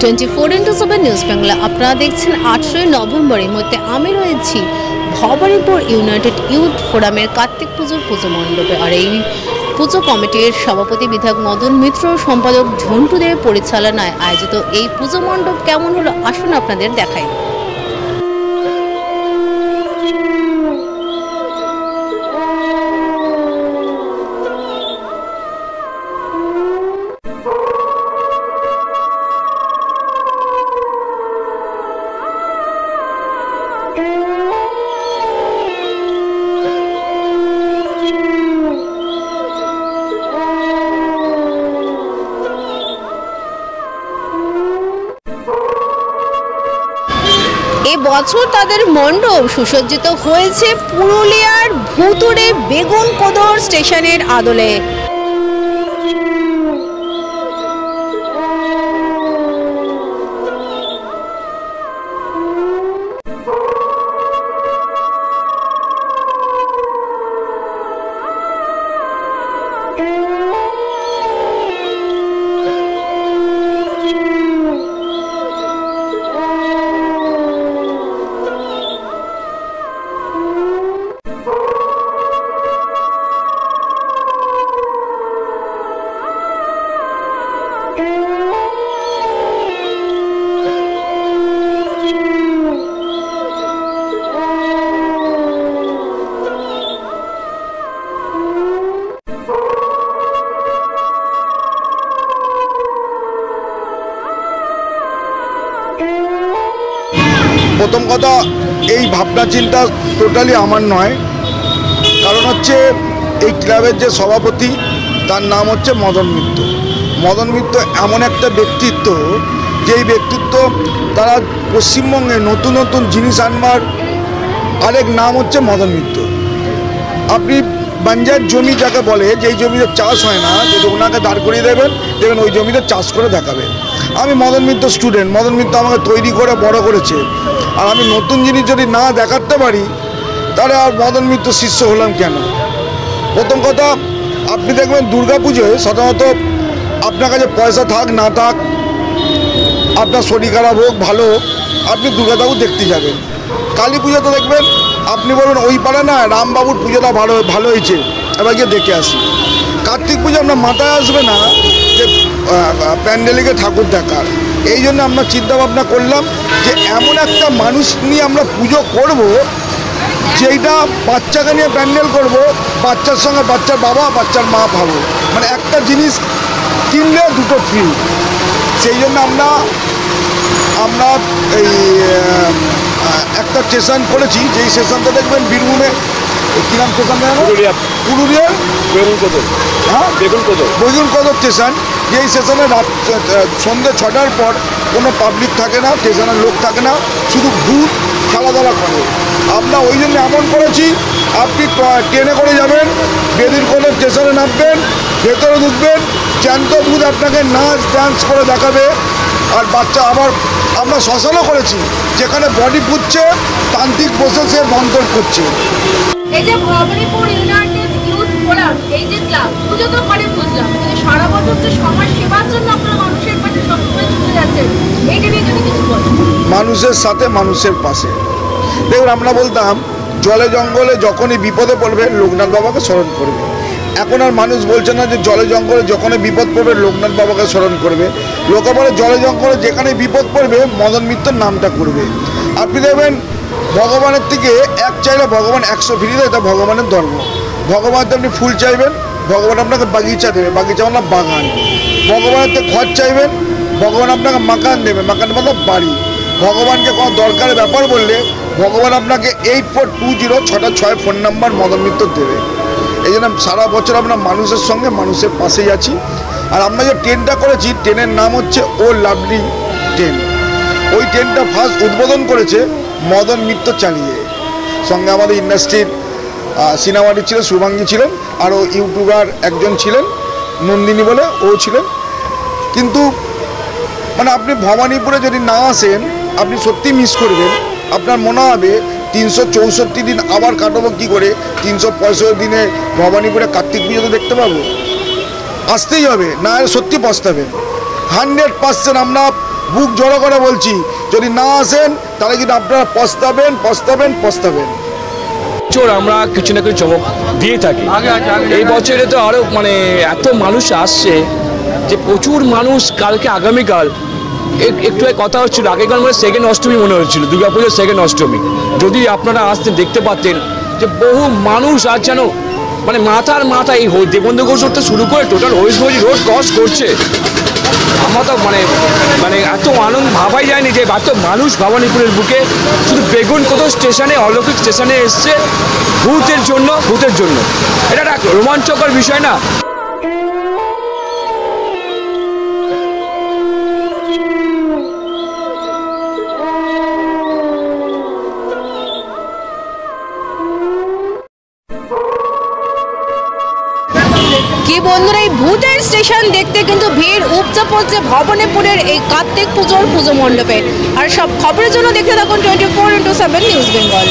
24x7 news Bangla. আপনারা দেখছেন 8 November. এই মুহূর্তে আমি রয়েছি ভবানীপুর ইউনাইটেড ইউথ ফোরামের কার্তিক পুজোর পুজো মণ্ডপে। আর এই পুজো কমিটির সভাপতি বিধায়ক মদন মিত্র, সম্পাদক ঝন্টু দেবের পরিচালনায় আয়োজিত এই পুজো মণ্ডপ কেমন হলো আসুন আপনাদের দেখাই। এবছর তাদের মণ্ডপ সুসজ্জিত হয়েছে পুরুলিয়ার ভুতুড়ে বেগুনকোদর স্টেশনের আদলে। প্রথম কথা, এই ভাবনা চিন্তা টোটালি আমার নয়। কারণ হচ্ছে এই ক্লাবের যে সভাপতি, তার নাম হচ্ছে মদন মিত্র। মদন মিত্র এমন একটা ব্যক্তিত্ব, যেই ব্যক্তিত্ব তারা পশ্চিমবঙ্গে নতুন নতুন জিনিস আনবার আরেক নাম হচ্ছে মদন মিত্র। আপনি বাঞ্জার জমি যাকে বলে, যেই জমিতে চাষ হয় না, যদি ওনাকে দাঁড় করিয়ে দেবেন ওই জমিতে চাষ করে দেখাবেন। আমি মদন মিত্র স্টুডেন্ট, মদন মিত্র আমাকে তৈরি করে বড় করেছে। আর আমি নতুন জিনিস যদি না দেখাতে পারি, তাহলে আর মদন মিত্র শিষ্য হলাম কেন? প্রথম কথা, আপনি দেখবেন দুর্গাপুজোয় সাধারণত আপনার কাছে পয়সা থাক না থাক, আপনার শরীর খারাপ হোক ভালো হোক, আপনি দুর্গাবাবু দেখতে যাবেন। কালী পুজোতে দেখবেন আপনি বলবেন ওই পারে না রামবাবুর পুজোটা ভালো হয়েছে, এবার গিয়ে দেখে আসি। কার্তিক পুজো আপনার মাথায় আসবে না যে প্যান্ডেলে গিয়ে ঠাকুর দেখার। এই জন্য আমরা চিন্তাভাবনা করলাম যে এমন একটা মানুষ নিয়ে আমরা পুজো করব, যেইটা বাচ্চাকে নিয়ে প্যান্ডেল করব, বাচ্চার সঙ্গে বাচ্চার বাবা বাচ্চার মা পাবো, মানে একটা জিনিস কিনলে দুটো ফ্রি। সেই জন্য আমরা এই একটা স্টেশন করেছি, যেই স্টেশনটা দেখবেন বীরভূমে, কী নাম স্টেশন? পুরুলিয়ার বেগুনকোদর। হ্যাঁ, বেগুনকোদর স্টেশন। যেই স্টেশনে সন্ধ্যে 6টার পর কোনো পাবলিক থাকে না, স্টেশনের লোক থাকে না, শুধু ভূত খেলাধুলা করে। আমরা ওই জন্য এমন করেছি, আপনি ট্রেনে করে যাবেন, বেগুনকোদর স্টেশনে নামবেন, ভেতরে ঢুকবেন, জ্যান্ত ভূত আপনাকে নাচ ডান্স করে দেখাবে। আর বাচ্চা আবার আমরা শ্মশানও করেছি, যেখানে বডি পুড়ছে, তান্ত্রিক বসে সে মন্ত্র করছে। এই যে ভবানীপুর ইউনাইটেড ইউথ ফোরাম, এই যে ক্লাব, পুজো তো করে বুঝলাম, কিন্তু সারা বছর যে সমাজ সেবার জন্য আপনারা মানুষের পাশে সবসময় ছুটে যাচ্ছেন, এইটা নিয়ে যদি কিছু বলেন। মানুষের সাথে মানুষের পাশে। দেখুন, আমরা বলতাম জলে জঙ্গলে যখনই বিপদে পড়বে লোকনাথ বাবাকে স্মরণ করবে। এখন আর মানুষ বলছে না যে জলে জঙ্গলে যখনই বিপদ পড়বে লোকনাথ বাবাকে স্মরণ করবে। লোকে বলে জলে জঙ্গলে যেখানে বিপদ পড়বে মদন মিত্রের নামটা করবে। আপনি দেখবেন ভগবানের থেকে এক চাইলে ভগবান 100 ফিরিয়ে দেয়, এটা ভগবানের ধর্ম। ভগবানকে আপনি ফুল চাইবেন, ভগবান আপনাকে বাগিচা দেবে, বাগিচা মানে বাগান। ভগবানের থেকে ঘর চাইবেন, ভগবান আপনাকে মাকান দেবে, মাকান মানে বাড়ি। ভগবানকে কোনো দরকারের ব্যাপার বললে ভগবান আপনাকে 8420-6 ফোন নাম্বার মদন মিত্র দেবে। এই জন্য সারা বছর আমরা মানুষের সঙ্গে মানুষের পাশেই আছি। আর আমরা যে ট্রেনটা করেছি, ট্রেনের নাম হচ্ছে ও লাভলি ট্রেন। ওই ট্রেনটা ফার্স্ট উদ্বোধন করেছে মদন মিত্র চালিয়ে। সঙ্গে আমাদের ইন্ডাস্ট্রির সিনেমাটি ছিলেন, শুভাঙ্গী ছিলেন, আরও ইউটিউবার একজন ছিলেন নন্দিনী বলে, ও ছিলেন। কিন্তু মানে আপনি ভবানীপুরে যদি না আসেন, আপনি সত্যি মিস করবেন। আপনার মনে হবে 364 দিন আবার কাটাবো কী করে, 365 দিনে ভবানীপুরে কার্তিক পুজো তো দেখতে পাবো। আসতেই হবে, না সত্যি পস্তাবেন। 100% আমরা বুক জড়ো করে বলছি, যদি না আসেন তাহলে কিন্তু আপনারা পস্তাবেন পস্তাবেন পস্তাবেন। চোর আমরা কিছু না কিছু চমক দিয়ে থাকি। এই বছরে তো আরও মানে এত মানুষ আসছে যে প্রচুর মানুষ। কালকে আগামীকাল একটু কথা হচ্ছিল, আগেকাল মানে সেকেন্ড অষ্টমী মনে হচ্ছিল, দুর্গাপুজোর সেকেন্ড অষ্টমী। যদি আপনারা আসতেন দেখতে পাচ্ছেন যে বহু মানুষ আজ যেন মানে মাথার মাথা এই দেবন্দ্র ঘোষ রোড শুরু করে টোটাল হরিশমতি রোড ক্রস করছে। আমার তো মানে এত আনন্দ ভাবাই যায়নি যে এত মানুষ ভবানীপুরের বুকে শুধু বেগুনকোদর স্টেশনে, অলৌকিক স্টেশনে এসছে ভূতের জন্য। এটা একটা রোমাঞ্চকর বিষয় না? কি বন্ধুরা, এই ভূতের স্টেশন দেখতে কিন্তু ভিড় উপচে পড়ছে ভবানীপুরের এই কার্তিক পুজোর পুজো মণ্ডপে। আর সব খবরের জন্য দেখতে থাকুন 24x7 নিউজ বেঙ্গল।